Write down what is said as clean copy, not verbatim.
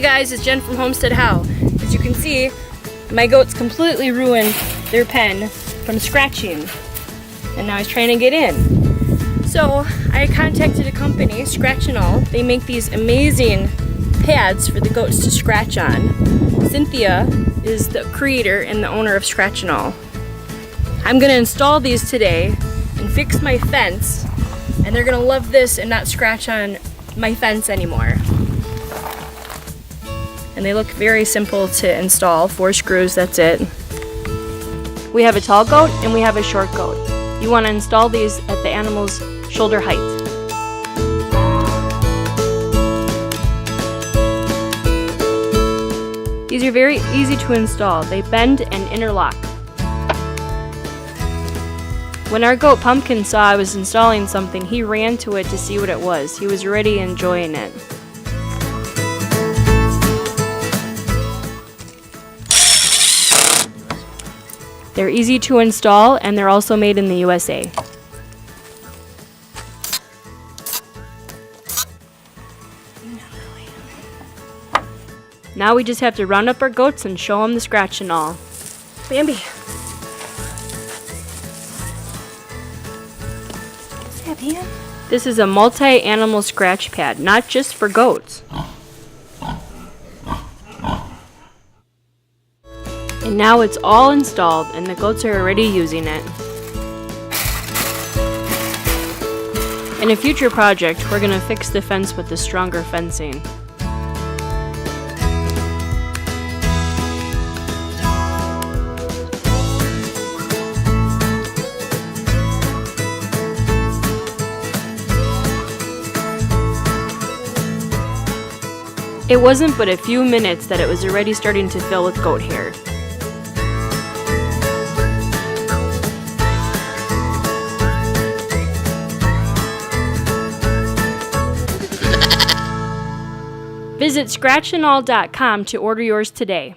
Hey guys, it's Jen from HomesteadHow. As you can see, my goats completely ruined their pen from scratching, and now he's trying to get in. So I contacted a company, Scratch and All. They make these amazing pads for the goats to scratch on. Cynthia is the creator and the owner of Scratch and All. I'm gonna install these today and fix my fence, and they're gonna love this and not scratch on my fence anymore. And they look very simple to install. 4 screws, that's it. We have a tall goat and we have a short goat. You want to install these at the animal's shoulder height. These are very easy to install. They bend and interlock. When our goat Pumpkin saw I was installing something, he ran to it to see what it was. He was already enjoying it. They're easy to install, and they're also made in the USA. Now we just have to round up our goats and show them the Scratch and All. Bambi. What's that, Pam? This is a multi-animal scratch pad, not just for goats. And now it's all installed and the goats are already using it. In a future project, we're going to fix the fence with the stronger fencing. It wasn't but a few minutes that it was already starting to fill with goat hair. Visit scratchandall.com to order yours today.